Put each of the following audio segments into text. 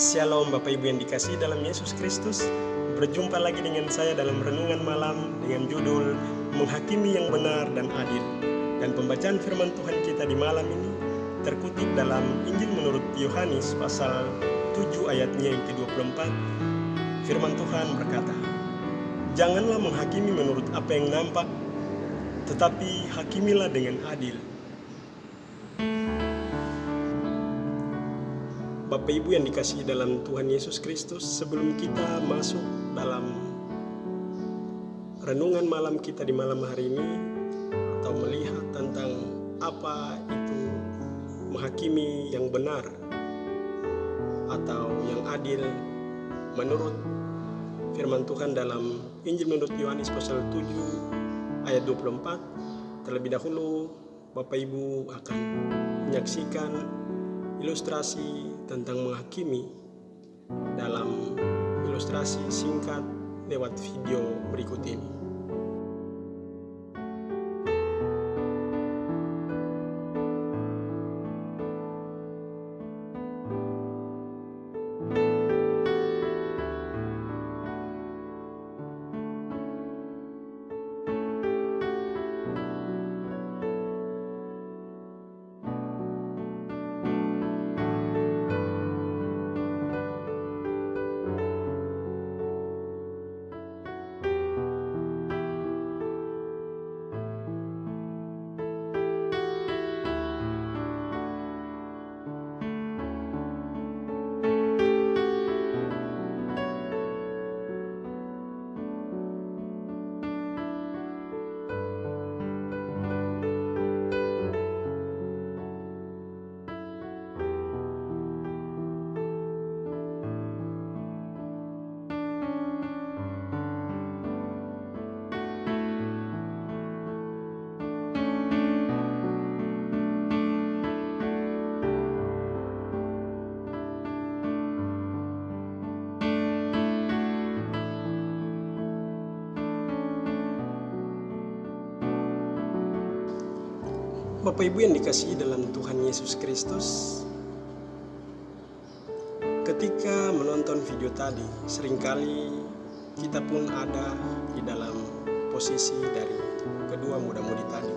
Shalom Bapak Ibu yang dikasihi dalam Yesus Kristus. Berjumpa lagi dengan saya dalam renungan malam dengan judul Menghakimi yang benar dan adil. Dan pembacaan firman Tuhan kita di malam ini terkutip dalam Injil menurut Yohanes pasal 7 ayatnya yang ke-24. Firman Tuhan berkata, "Janganlah menghakimi menurut apa yang nampak, tetapi hakimilah dengan adil." Bapak Ibu yang dikasihi dalam Tuhan Yesus Kristus, sebelum kita masuk dalam renungan malam kita di malam hari ini, atau melihat tentang apa itu menghakimi yang benar atau yang adil menurut firman Tuhan dalam Injil menurut Yohanes pasal 7 ayat 24, terlebih dahulu Bapak Ibu akan menyaksikan ilustrasi tentang menghakimi dalam ilustrasi singkat lewat video berikut ini. Bapak Ibu yang dikasihi dalam Tuhan Yesus Kristus, ketika menonton video tadi, seringkali kita pun ada di dalam posisi dari kedua muda-mudi tadi.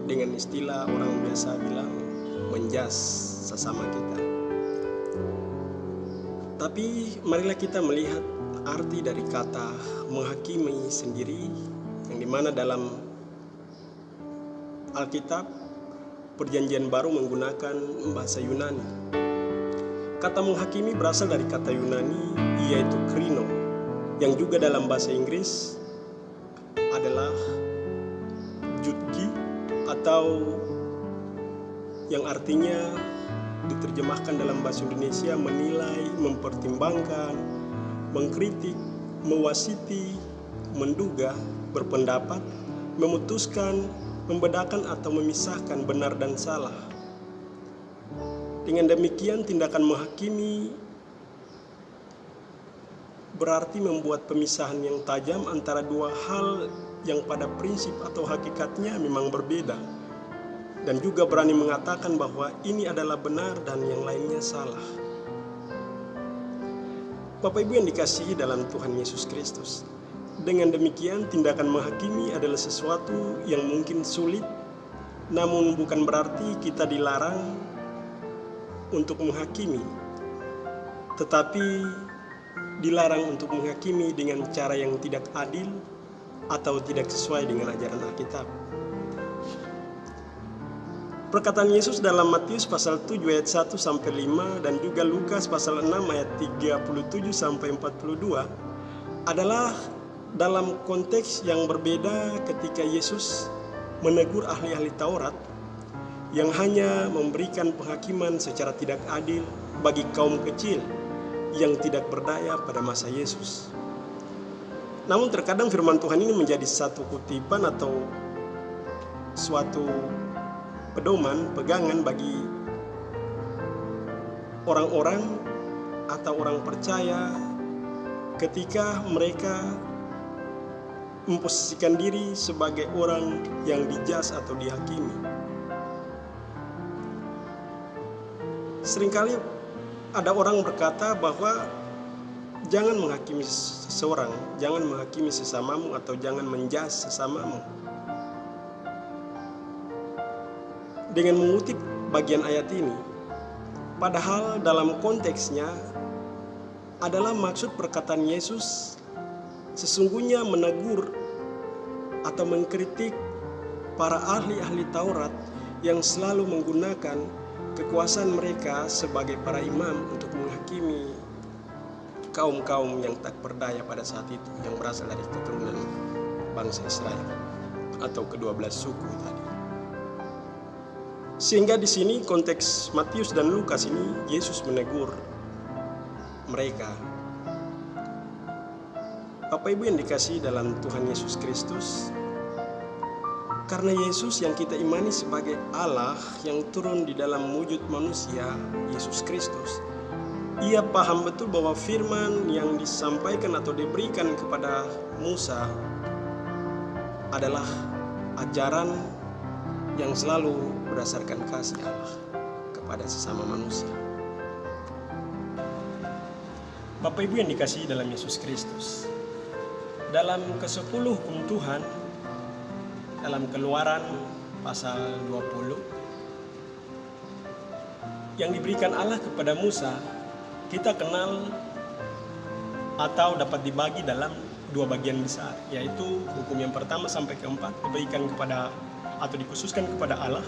Dengan istilah orang biasa bilang menjas sesama kita. Tapi marilah kita melihat arti dari kata menghakimi sendiri, yang dimana dalam Alkitab Perjanjian Baru menggunakan bahasa Yunani. Kata menghakimi berasal dari kata Yunani yaitu krino, yang juga dalam bahasa Inggris adalah judgi, atau yang artinya diterjemahkan dalam bahasa Indonesia menilai, mempertimbangkan, mengkritik, mewasiti, menduga, berpendapat, memutuskan, membedakan atau memisahkan benar dan salah. Dengan demikian, tindakan menghakimi berarti membuat pemisahan yang tajam antara dua hal yang pada prinsip atau hakikatnya memang berbeda, dan juga berani mengatakan bahwa ini adalah benar dan yang lainnya salah. Bapak Ibu yang dikasihi dalam Tuhan Yesus Kristus, dengan demikian, tindakan menghakimi adalah sesuatu yang mungkin sulit, namun bukan berarti kita dilarang untuk menghakimi, tetapi dilarang untuk menghakimi dengan cara yang tidak adil atau tidak sesuai dengan ajaran Alkitab. Perkataan Yesus dalam Matius pasal 7 ayat 1 sampai 5 dan juga Lukas pasal 6 ayat 37 sampai 42 adalah dalam konteks yang berbeda ketika Yesus menegur ahli-ahli Taurat yang hanya memberikan penghakiman secara tidak adil bagi kaum kecil yang tidak berdaya pada masa Yesus. Namun terkadang firman Tuhan ini menjadi satu kutipan atau suatu pedoman, pegangan bagi orang-orang atau orang percaya ketika mereka memposisikan diri sebagai orang yang dijas atau dihakimi. Seringkali ada orang berkata bahwa jangan menghakimi seseorang, jangan menghakimi sesamamu, atau jangan menjas sesamamu. Dengan mengutip bagian ayat ini, padahal dalam konteksnya adalah maksud perkataan Yesus sesungguhnya menegur atau mengkritik para ahli-ahli Taurat yang selalu menggunakan kekuasaan mereka sebagai para imam untuk menghakimi kaum-kaum yang tak berdaya pada saat itu, yang berasal dari keturunan bangsa Israel atau ke-12 suku tadi. Sehingga di sini konteks Matius dan Lukas ini Yesus menegur mereka. Bapak Ibu yang dikasihi dalam Tuhan Yesus Kristus, karena Yesus yang kita imani sebagai Allah yang turun di dalam wujud manusia, Yesus Kristus, Ia paham betul bahwa firman yang disampaikan atau diberikan kepada Musa adalah ajaran yang selalu berdasarkan kasih Allah kepada sesama manusia. Bapak Ibu yang dikasihi dalam Yesus Kristus, dalam ke-10 hukum Tuhan, dalam Keluaran pasal 20 yang diberikan Allah kepada Musa, kita kenal atau dapat dibagi dalam 2 bagian besar, yaitu hukum yang pertama sampai ke-4 diberikan kepada atau dikhususkan kepada Allah,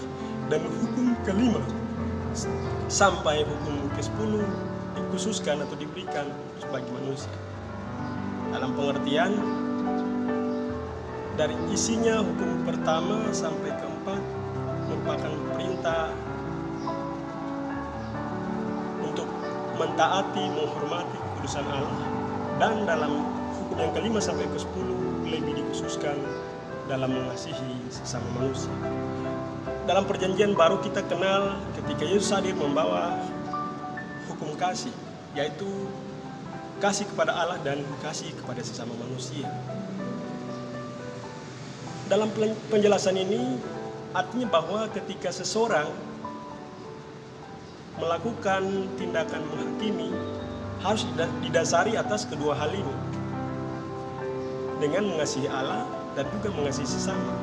dan hukum ke-5 sampai hukum ke-10 dikhususkan atau diberikan bagi manusia. Dalam pengertian, dari isinya hukum pertama sampai ke-4 merupakan perintah untuk mentaati, menghormati kekudusan Allah, dan dalam hukum yang ke-5 sampai ke-10 lebih dikhususkan dalam mengasihi sesama manusia. Dalam perjanjian baru kita kenal ketika Yesus hadir membawa hukum kasih, yaitu kasih kepada Allah dan kasih kepada sesama manusia. Dalam penjelasan ini artinya bahwa ketika seseorang melakukan tindakan menghakimi harus didasari atas kedua hal ini, dengan mengasihi Allah dan juga mengasihi sesama.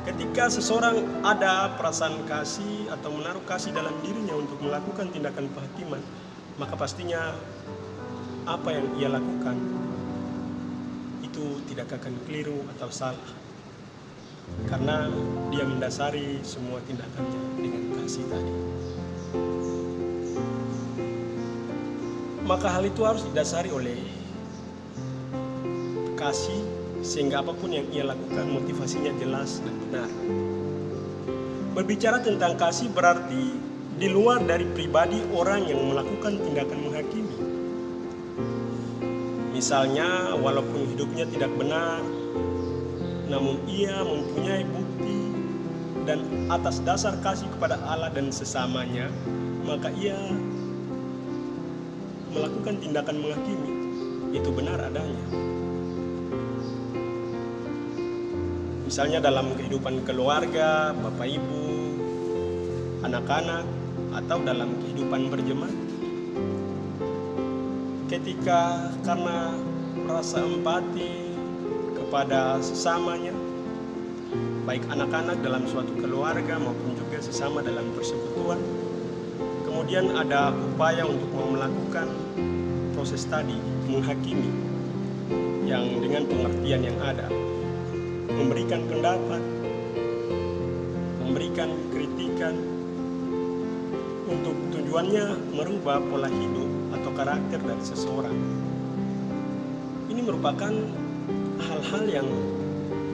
Ketika seseorang ada perasaan kasih atau menaruh kasih dalam dirinya untuk melakukan tindakan penghakiman, maka pastinya apa yang ia lakukan itu tidak akan keliru atau salah, karena dia mendasari semua tindakannya dengan kasih tadi. Maka hal itu harus didasari oleh kasih, sehingga apapun yang ia lakukan motivasinya jelas dan benar. Berbicara tentang kasih berarti di luar dari pribadi orang yang melakukan tindakan menghakimi. Misalnya, walaupun hidupnya tidak benar, namun ia mempunyai bukti, dan atas dasar kasih kepada Allah dan sesamanya, maka ia melakukan tindakan menghakimi. Itu benar adanya. Misalnya dalam kehidupan keluarga, bapak ibu, anak-anak, atau dalam kehidupan berjemaat. Ketika karena rasa empati kepada sesamanya, baik anak-anak dalam suatu keluarga maupun juga sesama dalam persekutuan, kemudian ada upaya untuk melakukan proses tadi, menghakimi, yang dengan pengertian yang ada, memberikan pendapat, memberikan kritikan, untuk tujuannya merubah pola hidup atau karakter dari seseorang. Ini merupakan hal-hal yang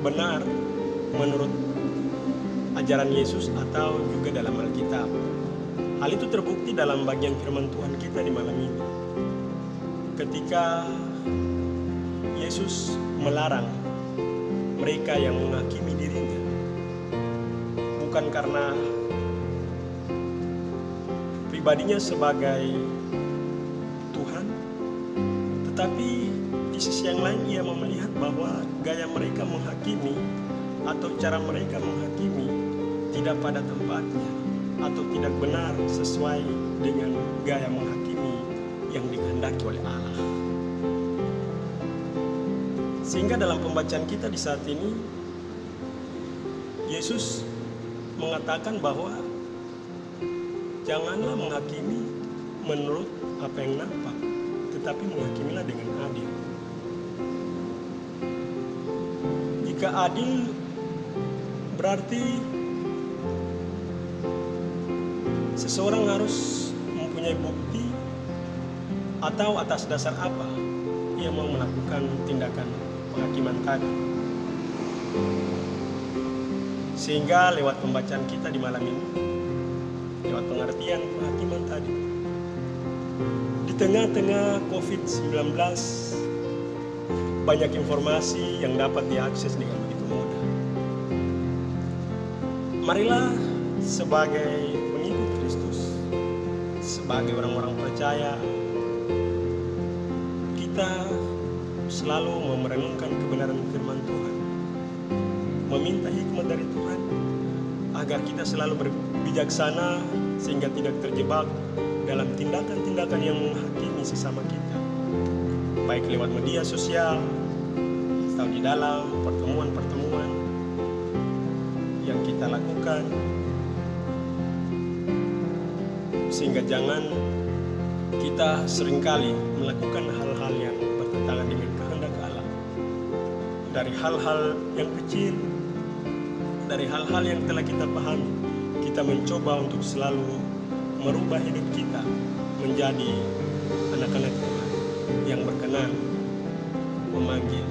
benar menurut ajaran Yesus atau juga dalam Alkitab. Hal itu terbukti dalam bagian firman Tuhan kita di malam ini, ketika Yesus melarang mereka yang menghakimi dirinya, bukan karena pribadinya sebagai Tuhan, tetapi di sisi yang lain ia melihat bahwa gaya mereka menghakimi atau cara mereka menghakimi tidak pada tempatnya. atau tidak benar sesuai dengan gaya menghakimi yang dikehendaki oleh Allah. Sehingga dalam pembacaan kita di saat ini, Yesus mengatakan bahwa janganlah menghakimi menurut apa yang nampak, tetapi menghakimilah dengan adil. Jika adil berarti seseorang harus mempunyai bukti atau atas dasar apa ia mau melakukan tindakan penghakiman tadi. Sehingga lewat pembacaan kita di malam ini, lewat pengertian penghakiman tadi, di tengah-tengah COVID-19 banyak informasi yang dapat diakses dengan begitu mudah. Marilah sebagai pengikut Kristus, sebagai orang-orang percaya, kita selalu merenungkan kebenaran firman Tuhan, meminta hikmat dari Tuhan agar kita selalu berbijaksana sehingga tidak terjebak dalam tindakan-tindakan yang menghakimi sesama kita, baik lewat media sosial atau di dalam pertemuan-pertemuan yang kita lakukan. Sehingga jangan kita seringkali melakukan hal-hal yang bertentangan dengan kehendak Allah. Dari hal-hal yang kecil, dari hal-hal yang telah kita pahami, kita mencoba untuk selalu merubah hidup kita menjadi anak-anak Tuhan yang berkenan memanggil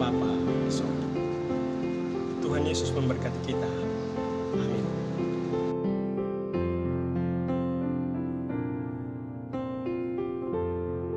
Bapa di surga. Tuhan Yesus memberkati kita. Amin.